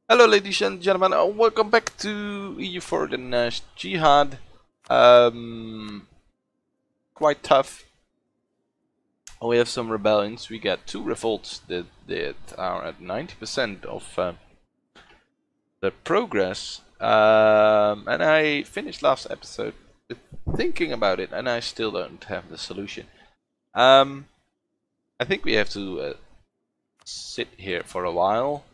Hello ladies and gentlemen, welcome back to EU for the Najd Jihad. Quite tough. We have some rebellions. We got two revolts that are at 90% of the progress. And I finished last episode with thinking about it, and I still don't have the solution. I think we have to sit here for a while.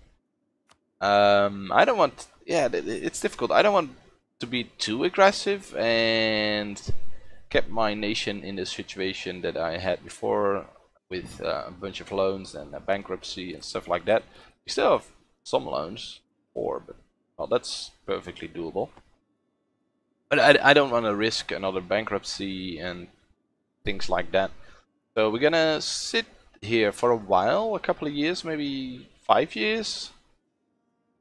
I don't want, yeah, it's difficult. I don't want to be too aggressive and kept my nation in the situation that I had before with a bunch of loans and a bankruptcy and stuff like that. We still have some loans, but well, that's perfectly doable. But I don't want to risk another bankruptcy and things like that. So we're gonna sit here for a while, a couple of years, maybe 5 years.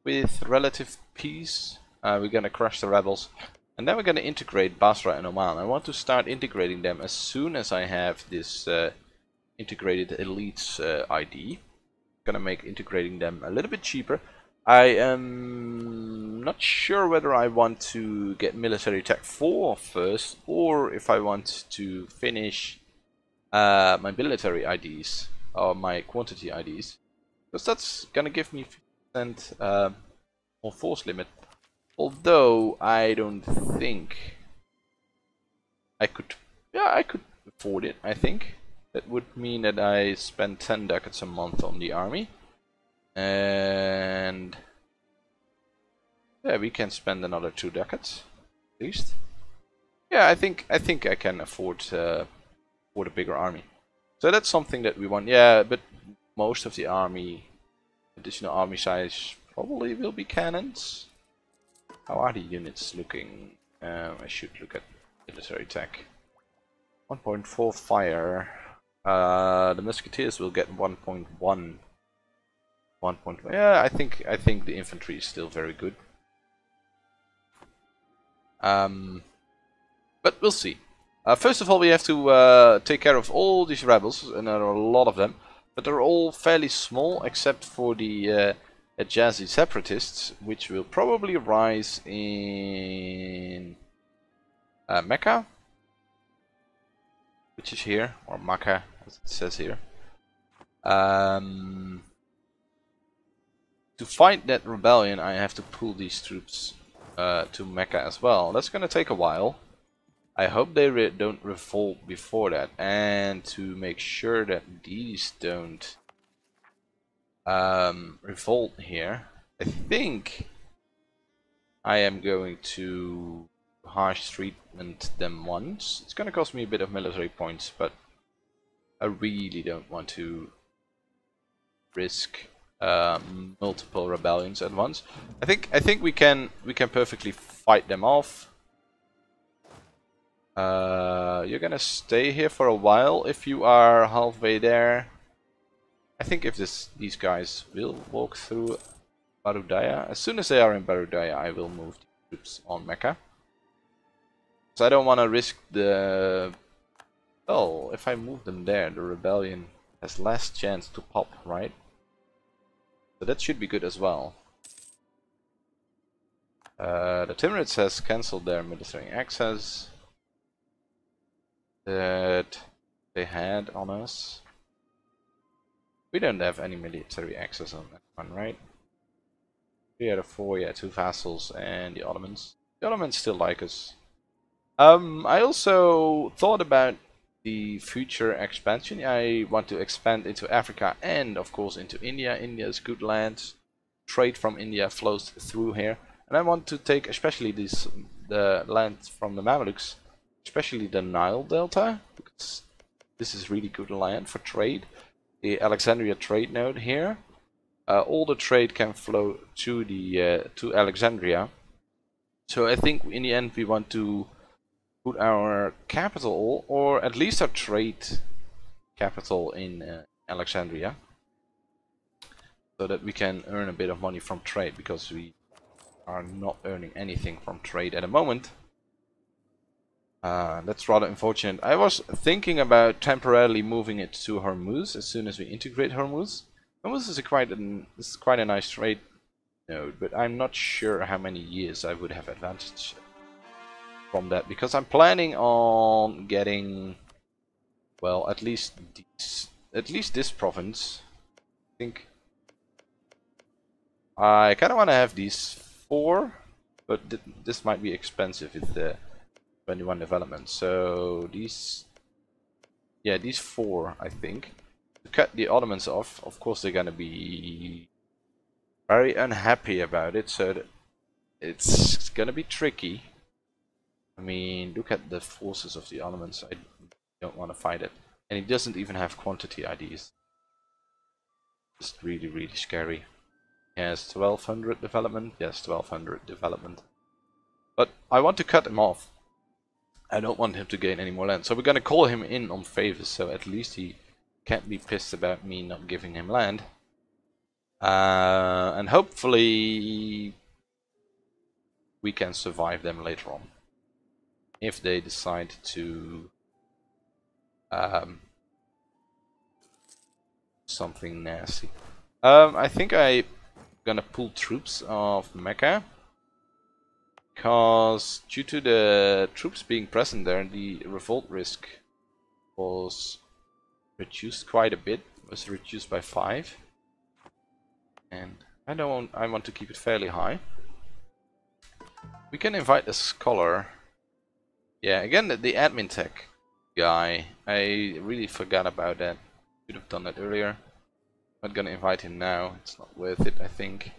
With relative peace. We're gonna crush the rebels, and then we're gonna integrate Basra and Oman. I want to start integrating them as soon as I have this integrated elites ID. Gonna make integrating them a little bit cheaper. I am not sure whether I want to get military tech 4 first, or if I want to finish my military IDs or my quantity IDs, because that's gonna give me more force limit. Although I don't think I could, yeah, I could afford it. I think that would mean that I spend 10 ducats a month on the army, and yeah, we can spend another 2 ducats at least. Yeah, I think I can afford a bigger army. So that's something that we want. Yeah, but most of the army. Additional army size probably will be cannons. How are the units looking? I should look at military tech. 1.4 fire. The musketeers will get 1.1. 1. Yeah, I think the infantry is still very good. But we'll see. First of all, we have to take care of all these rebels, and there are a lot of them. But they're all fairly small, except for the Hijazi separatists, which will probably rise in Mecca, which is here, or Makkah, as it says here. To fight that rebellion, I have to pull these troops to Mecca as well. That's going to take a while. I hope they don't revolt before that, and to make sure that these don't revolt here, I think I am going to harsh treatment them once. It's going to cost me a bit of military points, but I really don't want to risk multiple rebellions at once. I think we can perfectly fight them off. You're gonna stay here for a while if you are halfway there. I think if these guys will walk through Barudaya, as soon as they are in Barudaya, I will move the troops on Mecca. So I don't want to risk the... Well, if I move them there, the rebellion has less chance to pop, right? So that should be good as well. The Timurids has cancelled their military access that they had on us. We don't have any military access on that one, right? 3 out of 4, yeah, 2 vassals and the Ottomans. The Ottomans still like us. I also thought about the future expansion. I want to expand into Africa and of course into India. India is good land. Trade from India flows through here. And I want to take especially the land from the Mamelukes, especially the Nile Delta, because this is really good land for trade. The Alexandria trade node here. All the trade can flow to the to Alexandria. So I think in the end we want to put our capital, or at least our trade capital, in Alexandria, so that we can earn a bit of money from trade, because we are not earning anything from trade at the moment. That's rather unfortunate. I was thinking about temporarily moving it to Hormuz as soon as we integrate Hormuz. Hormuz is quite a nice trade node, but I'm not sure how many years I would have advantage from that, because I'm planning on getting, well, at least this province. I think I kind of want to have these 4, but this might be expensive with the 21 development. So these 4, I think. To cut the Ottomans off, of course they're gonna be very unhappy about it, so it's gonna be tricky. I mean, look at the forces of the Ottomans. I don't want to fight it. And he doesn't even have quantity IDs. It's really, really scary. He has 1200 development. Yes, 1200 development. But I want to cut him off. I don't want him to gain any more land. So we're going to call him in on favors, so at least he can't be pissed about me not giving him land. And hopefully we can survive them later on, if they decide to something nasty. I think I'm gonna pull troops of Mecca, because due to the troops being present there, the revolt risk was reduced quite a bit. It was reduced by 5, and I want to keep it fairly high. We can invite a scholar. Yeah, again, the admin tech guy. I really forgot about that. Should have done that earlier. Not gonna invite him now. It's not worth it, I think.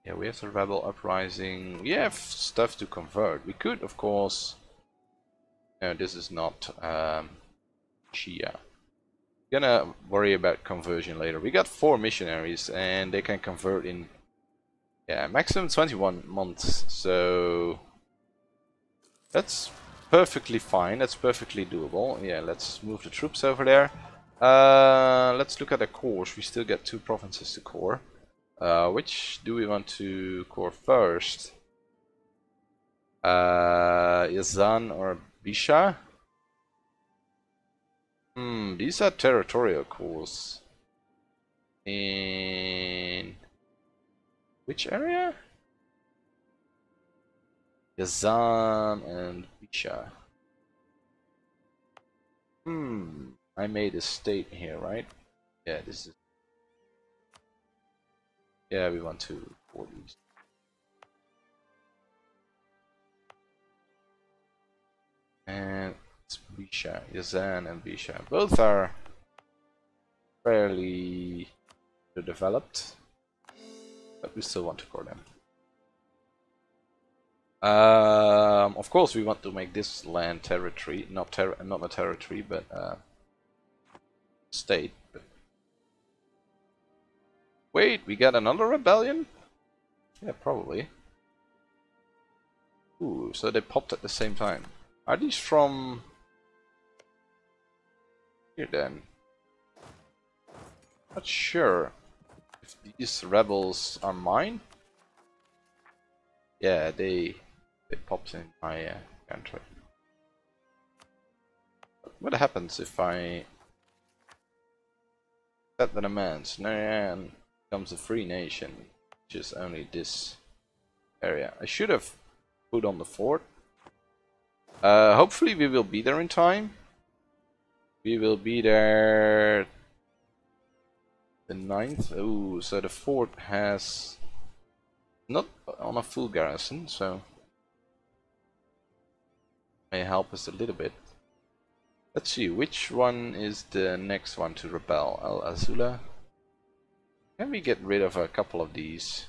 Yeah, we have the rebel uprising. We have stuff to convert. We could, of course. No, this is not Shia. Gonna worry about conversion later. We got 4 missionaries, and they can convert in, yeah, maximum 21 months. So that's perfectly fine. That's perfectly doable. Yeah, let's move the troops over there. Let's look at the cores. We still get 2 provinces to core. Which do we want to core first? Yazan or Bisha? These are territorial cores. In which area? Yazan and Bisha. I made a state here, right? Yeah, this is. Yeah, we want to core these. And it's Bisha, Yazan and Bisha. Both are fairly developed, but we still want to core them. Of course, we want to make this land territory, not a territory, but state. But wait, we got another rebellion? Yeah, probably. Ooh, so they popped at the same time. Are these from here then? Not sure if these rebels are mine. Yeah, they popped in my country. What happens if I set the demands? Nayan becomes a free nation, which is only this area. I should have put on the fort. Hopefully we will be there in time. We will be there the 9th. Oh, so the fort has not on a full garrison, so may help us a little bit. Let's see, which one is the next one to rebel? Al Azula. Can we get rid of a couple of these?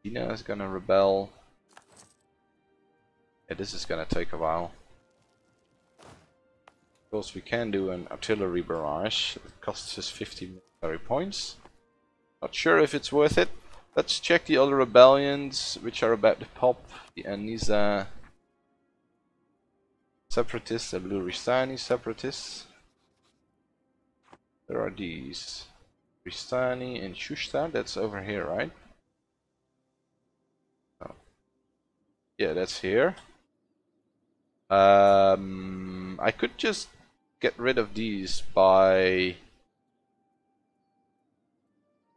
Dina is gonna rebel. Yeah, this is gonna take a while. Of course, we can do an artillery barrage. It costs us 50 military points. Not sure if it's worth it. Let's check the other rebellions, which are about to pop. The Aniza separatists, the Bluristani separatists. There are these. Ristani and Shushta, that's over here, right? Oh. Yeah, that's here. I could just get rid of these by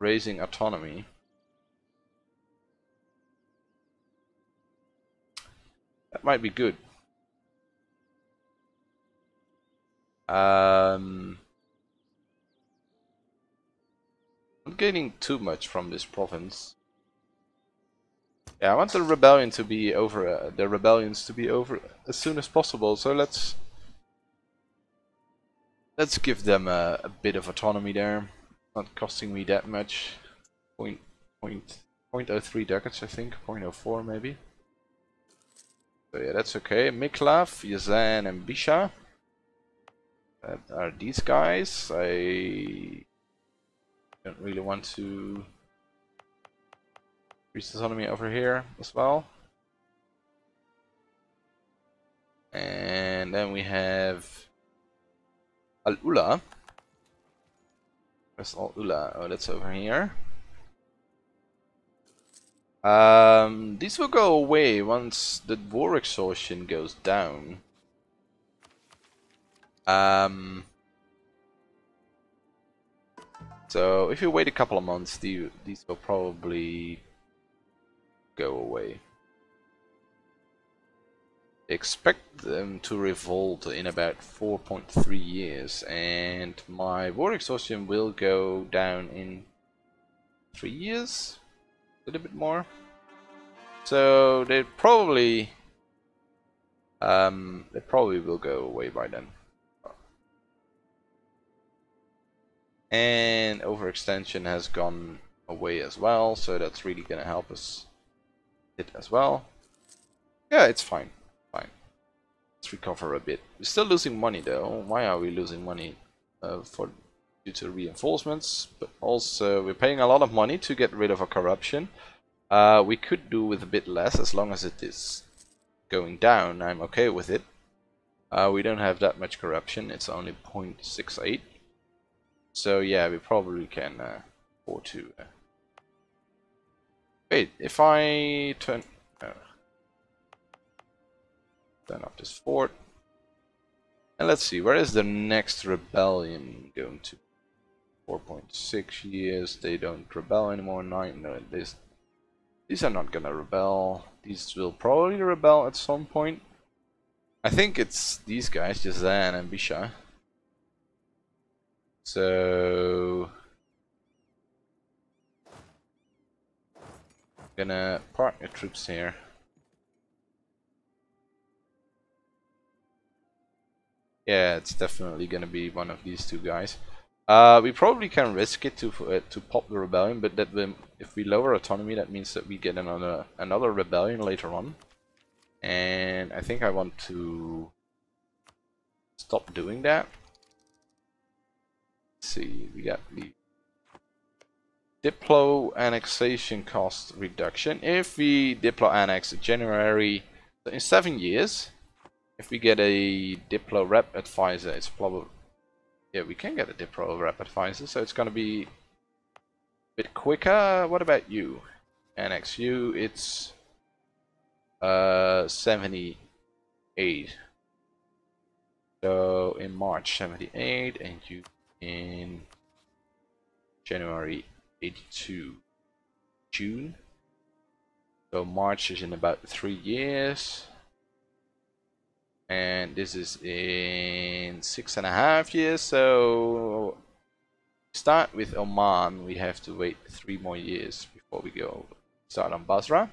raising autonomy. That might be good. I'm gaining too much from this province. Yeah, I want the rebellion to be over. The rebellions to be over as soon as possible. So let's give them a bit of autonomy there. Not costing me that much. 0.03 ducats, I think. 0.04 maybe. So yeah, that's okay. Miklav, Yazan, and Bisha. That are these guys. I don't really want to increase autonomy over here as well. And then we have Al-Ula. Where's Al-Ula? Oh, that's over here. These will go away once the war exhaustion goes down. So if you wait a couple of months, these will probably go away. Expect them to revolt in about 4.3 years, and my war exhaustion will go down in 3 years, a little bit more. So they probably will go away by then. And overextension has gone away as well, so that's really gonna help us it as well. Yeah, it's fine. Fine. Let's recover a bit. We're still losing money though. Why are we losing money? Due to reinforcements, but also we're paying a lot of money to get rid of our corruption. We could do with a bit less as long as it is going down. I'm okay with it. We don't have that much corruption. It's only 0.68. So yeah, we probably can afford to. Wait, if I turn off this fort, and let's see, where is the next rebellion going to? 4.6 years. They don't rebel anymore. 9. No, these are not gonna rebel. These will probably rebel at some point. I think it's these guys, Jazan and Bisha. So I'm gonna park the troops here. Yeah, it's definitely gonna be one of these two guys. We probably can risk it to pop the rebellion, but if we lower autonomy, that means that we get another rebellion later on. And I think I want to stop doing that. Let's see, we got the Diplo annexation cost reduction. If we Diplo annex in January, in 7 years, if we get a Diplo rep advisor, it's probably, yeah, we can get a Diplo rep advisor, so it's gonna be a bit quicker. What about you? Annex you, it's 78. So in March 78, and you in January 82. June. So March is in about 3 years. And this is in 6.5 years. So start with Oman. We have to wait 3 more years before we go start on Basra.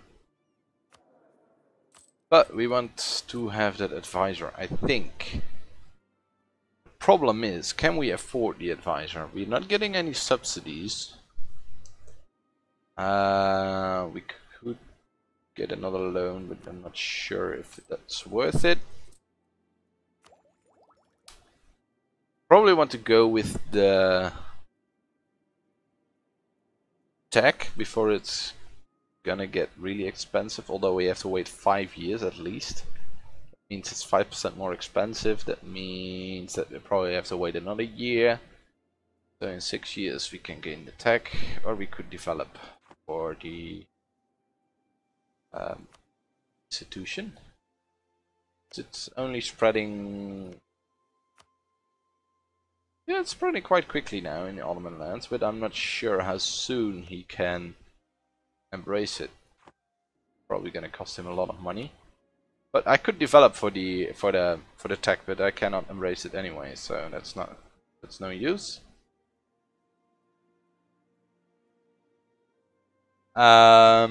But we want to have that advisor, I think. The problem is, can we afford the advisor? We're not getting any subsidies. We could get another loan, but I'm not sure if that's worth it. Probably want to go with the tech before it's gonna get really expensive, although we have to wait 5 years at least. That means it's 5% more expensive. That means that we probably have to wait another year. So in 6 years we can gain the tech, or we could develop for the institution. It's only spreading Yeah, it's spreading quite quickly now in the Ottoman lands, but I'm not sure how soon he can embrace it. Probably gonna cost him a lot of money. But I could develop for the tech, but I cannot embrace it anyway, so that's no use. Yeah,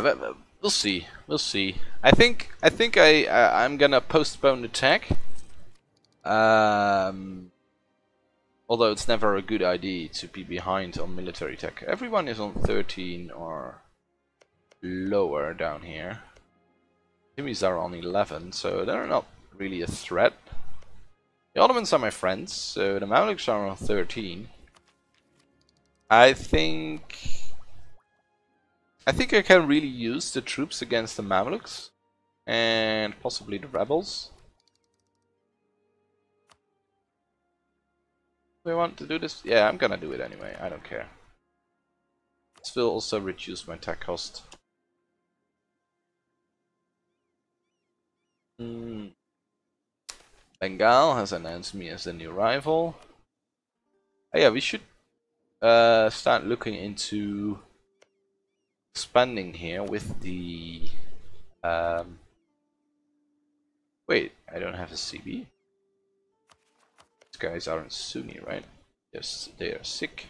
but we'll see. We'll see. I think I'm gonna postpone the tech. Although it's never a good idea to be behind on military tech. Everyone is on 13 or lower down here. Timmy's are on 11, so they're not really a threat. The Ottomans are my friends, so the Mamluks are on 13. I think I can really use the troops against the Mamluks and possibly the rebels. Do I want to do this? Yeah, I'm gonna do it anyway. I don't care. This will also reduce my tech cost. Bengal has announced me as the new rival. Oh yeah, we should start looking into expanding here with the wait, I don't have a CB. These guys aren't Sunni, right? Yes, they are Sikh.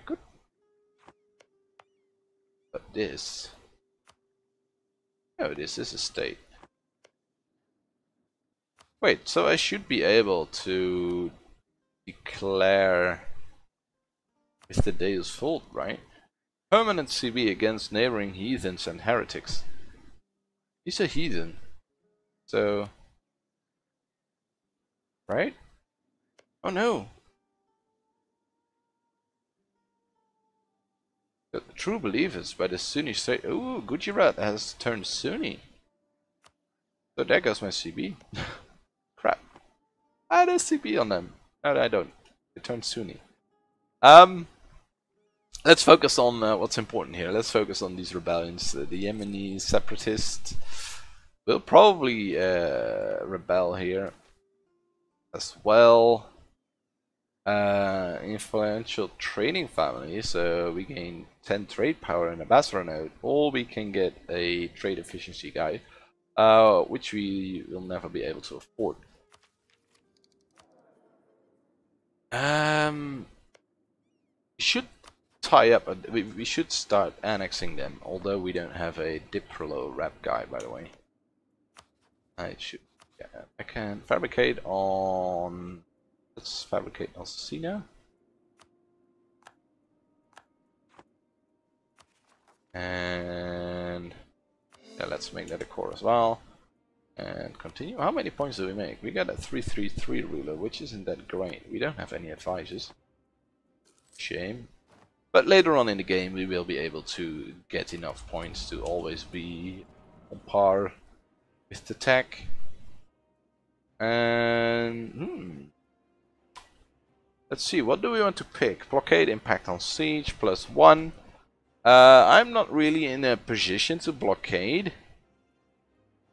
Good. But this, oh, this is a state. Wait, so I should be able to declare with the Deus Vult, right? Permanent CB against neighboring heathens and heretics. He's a heathen. So... right? Oh no! The true believers by the Sunni state. Ooh, Gujarat has turned Sunni. So there goes my CB. Crap. I had a CB on them. No, I don't. It turned Sunni. Let's focus on what's important here. Let's focus on these rebellions. The Yemeni separatists will probably rebel here as well. Influential trading family, so we gain 10 trade power in a Basra node, or we can get a trade efficiency guy, which we will never be able to afford. We should tie up. We should start annexing them, although we don't have a Diplo rep guy, by the way. I should. Yeah, I can fabricate on. Let's fabricate on Cena. And yeah, let's make that a core as well. And continue. How many points do we make? We got a 333 ruler, which isn't that great. We don't have any advisors. Shame. But later on in the game, we will be able to get enough points to always be on par with the tech. And let's see, what do we want to pick? Blockade, impact on siege, +1. I'm not really in a position to blockade.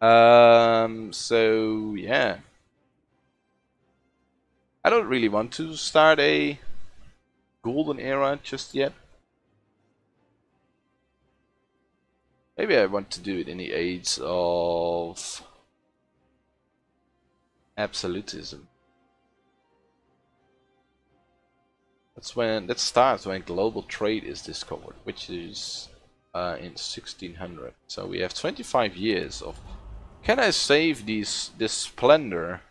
So yeah. I don't really want to start a golden era just yet. Maybe I want to do it in the age of absolutism. That starts when global trade is discovered, which is in 1600. So we have 25 years of. Can I save this splendor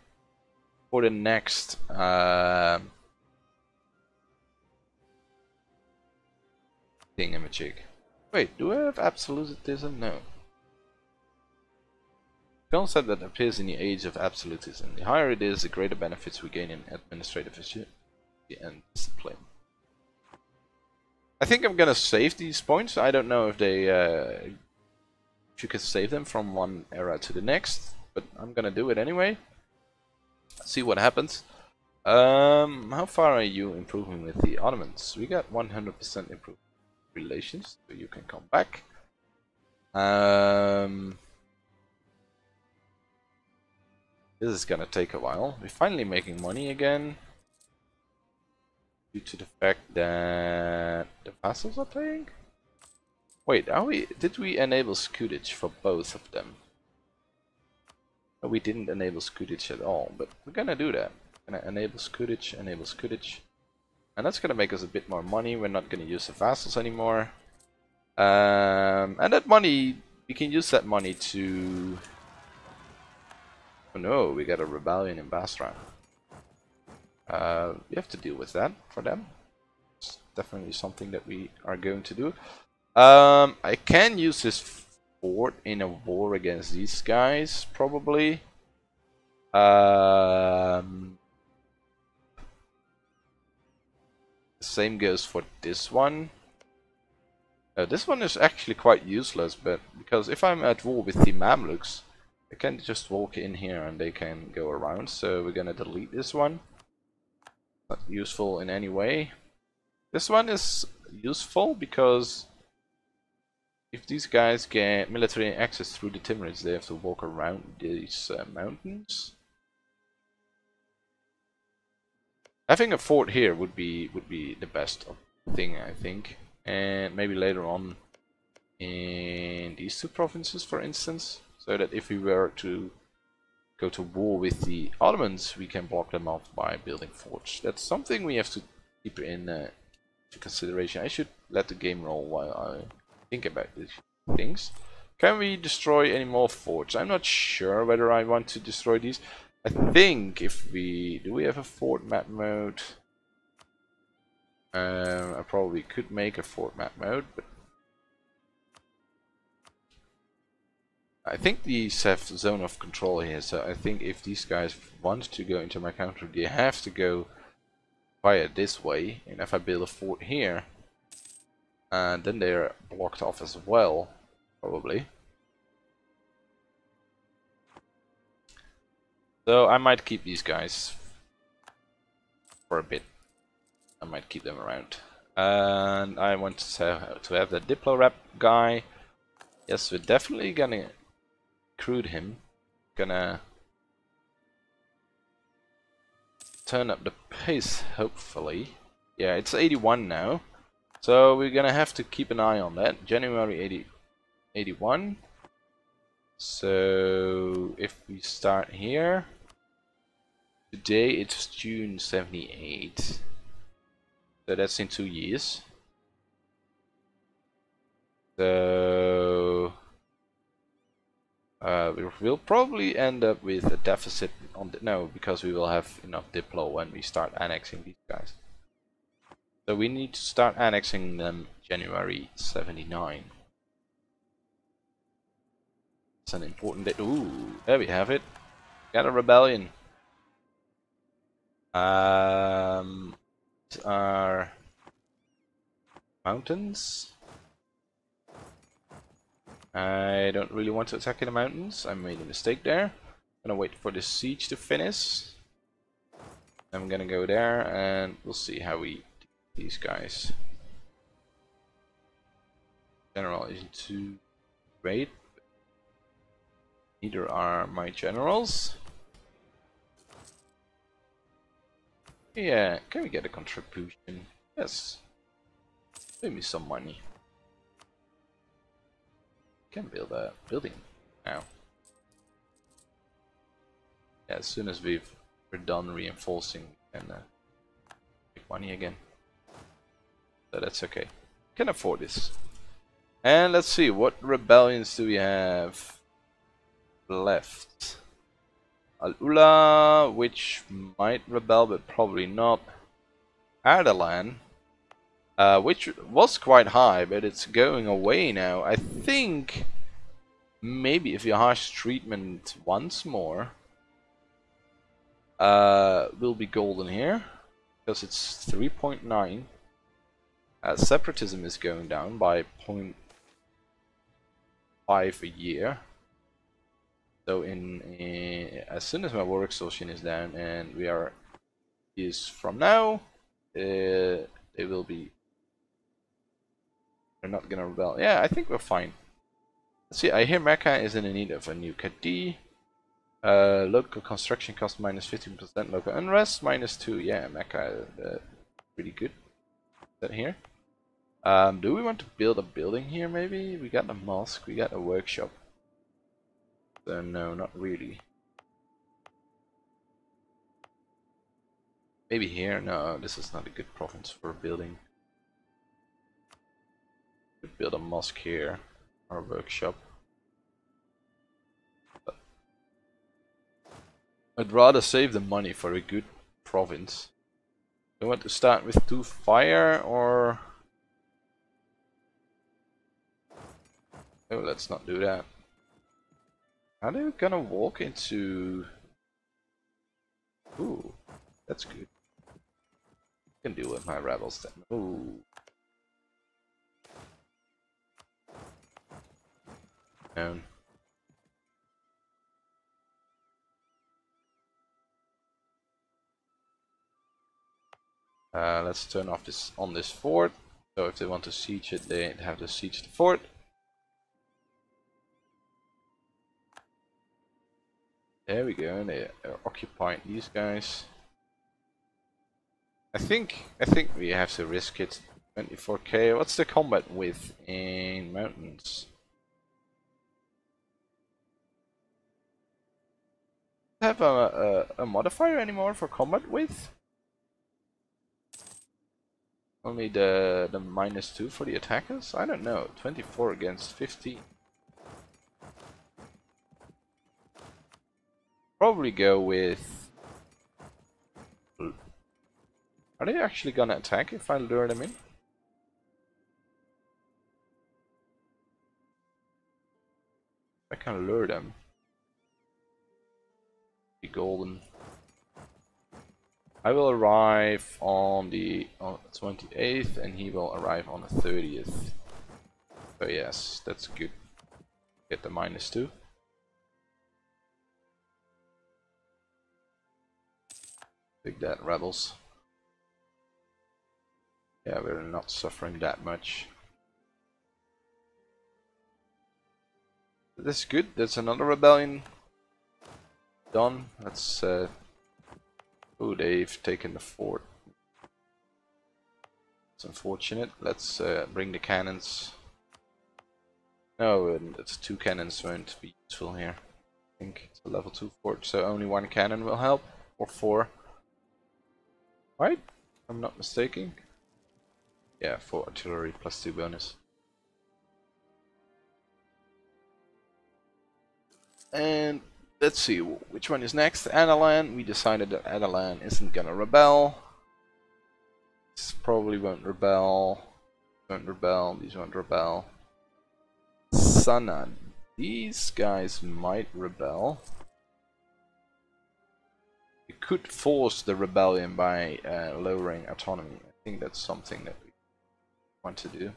for the next thingamajig? Wait, do I have absolutism? No. Concept that appears in the age of absolutism. The higher it is, the greater benefits we gain in administrative efficiency and discipline. I think I'm gonna save these points. I don't know if they if you can save them from one era to the next, but I'm gonna do it anyway. See what happens. How far are you improving with the Ottomans? We got 100% improved relations, so you can come back. This is gonna take a while. We're finally making money again. Due to the fact that the vassals are paying? Wait, did we enable scutage for both of them? No, we didn't enable scutage at all, but we're gonna do that. Gonna enable scutage, and that's gonna make us a bit more money. We're not gonna use the vassals anymore. And that money, we can use that money to... Oh no, we got a rebellion in Basra. We have to deal with that for them. It's definitely something that we are going to do. I can use this fort in a war against these guys, probably. The same goes for this one. This one is actually quite useless, but because if I'm at war with the Mamluks, I can just walk in here and they can go around. So we're gonna delete this one. Not useful in any way. This one is useful because if these guys get military access through the Timurids, they have to walk around these mountains. Having a fort here would be the best thing, I think, and maybe later on in these two provinces, for instance, so that if we were to go to war with the Ottomans, we can block them off by building forts. That's something we have to keep in consideration. I should let the game roll while I think about these things. Can we destroy any more forts? I'm not sure whether I want to destroy these. I think if we... Do we have a fort map mode? I probably could make a fort map mode, but I think these have zone of control here, so I think if these guys want to go into my country, they have to go via this way. And if I build a fort here, then they're blocked off as well, probably. So I might keep these guys for a bit. I might keep them around. And I want to have the Diplo rep guy. Yes, we're definitely gonna recruit him. Gonna turn up the pace, hopefully. Yeah, it's 81 now. So we're gonna have to keep an eye on that. January 81. So if we start here, today it's June 78. So that's in 2 years. So we'll probably end up with a deficit on the no, because we will have enough Diplo when we start annexing these guys. So we need to start annexing them January 79. It's an important date. Ooh, there we have it. Got a rebellion. These are mountains. I don't really want to attack in the mountains. I made a mistake there. I'm gonna wait for the siege to finish. I'm gonna go there and we'll see how we do these guys. General isn't too great. Neither are my generals. Yeah, can we get a contribution? Yes. Pay me some money. Can build a building now. Yeah, as soon as we're done reinforcing, we can make money again. So that's okay. Can afford this. And let's see, what rebellions do we have left? Al-Ula, which might rebel, but probably not. Ardalan, which was quite high, but it's going away now. I think maybe if you harsh treatment once more, will be golden here, because it's 3.9. Separatism is going down by 0.5 a year. So as soon as my war exhaustion is down and we are years from now, they will be. They're not gonna rebel. Yeah, I think we're fine. Let's see, I hear Mecca is in need of a new KD. Local construction cost minus 15%, local unrest minus 2. Yeah, Mecca, pretty good. Is that here? Do we want to build a building here maybe? We got a mosque, we got a workshop. So no, not really. Maybe here? No, this is not a good province for a building. We could build a mosque here, or a workshop. But I'd rather save the money for a good province. Do you want to start with 2 fire or... Oh, let's not do that. How are they gonna walk into... Ooh, that's good. Can deal with my rebels then. Ooh. Down. Let's turn off this on this fort. So if they want to siege it, they have to siege the fort. There we go. They are occupying these guys. I think we have to risk it. 24k. What's the combat width in mountains? Have a modifier anymore for combat width? Only the -2 for the attackers? I don't know. 24 against 15. Probably go with... Are they actually gonna attack if I lure them in? I can lure them. Be golden. I will arrive on the 28th and he will arrive on the 30th. So yes, that's good. Get the -2. Take that, rebels. Yeah, we're not suffering that much. That's good. That's another rebellion done. Let's oh, they've taken the fort. It's unfortunate. Let's bring the cannons. No, it's 2 cannons won't be useful here. I think it's a level 2 fort, so only 1 cannon will help, or 4. Right? If I'm not mistaken. Yeah, 4 artillery plus 2 bonus. And let's see, which one is next? Adelan. We decided that Adelan isn't gonna rebel. This probably won't rebel. Won't rebel. These won't rebel. Sanan. These guys might rebel. We could force the rebellion by lowering autonomy. I think that's something that we want to do.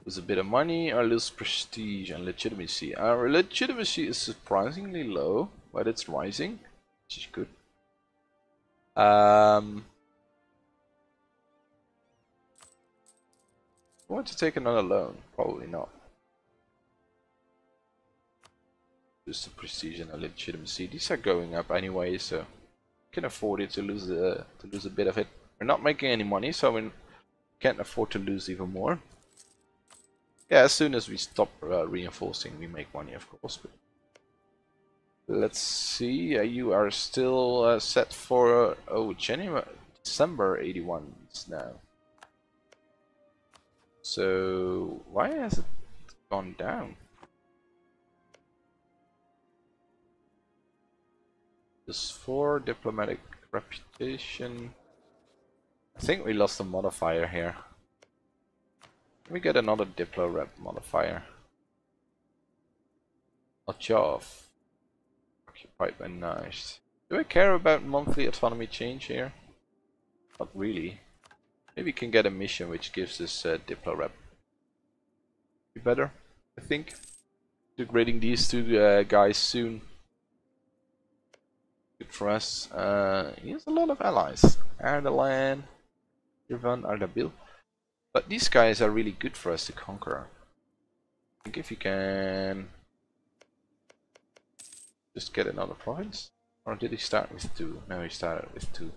Lose a bit of money or lose prestige and legitimacy. Our legitimacy is surprisingly low, but it's rising, which is good. I want to take another loan? Probably not. Lose the prestige and the legitimacy. These are going up anyway, so we can afford it to lose a bit of it. We're not making any money, so we can't afford to lose even more. Yeah, as soon as we stop reinforcing, we make money, of course. But let's see. You are still set for December 81 now. So why has it gone down? +4 diplomatic reputation. I think we lost a modifier here. We get another Diplo rep modifier. Ochov. Occupied by Najd. Do I care about monthly autonomy change here? Not really. Maybe we can get a mission which gives us Diplo rep. Be better, I think. Integrating these 2 guys soon. Good for us. He has a lot of allies. Ardalan, Irvan, Ardabil. But these guys are really good for us to conquer. think if you can just get another province. Or did he start with 2? No, he started with 2.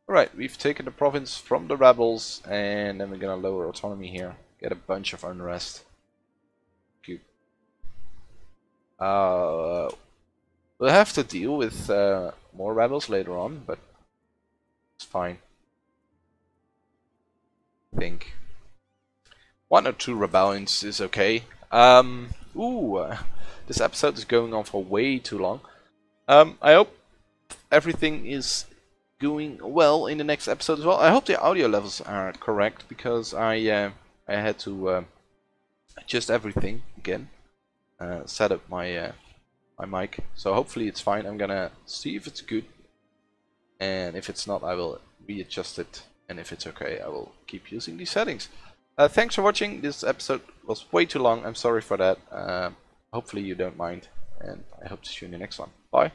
Alright, we've taken the province from the rebels, and then we're gonna lower autonomy here. Get a bunch of unrest. Cute. We'll have to deal with more rebels later on, but it's fine. I think 1 or 2 rebellions is okay. This episode is going on for way too long. I hope everything is going well in the next episode as well. I hope the audio levels are correct, because I had to adjust everything again, set up my my mic. So hopefully it's fine. I'm gonna see if it's good, and if it's not, I will readjust it. And if it's okay, I will keep using these settings. Thanks for watching. This episode was way too long. I'm sorry for that. Hopefully you don't mind, and I hope to see you in the next one. Bye.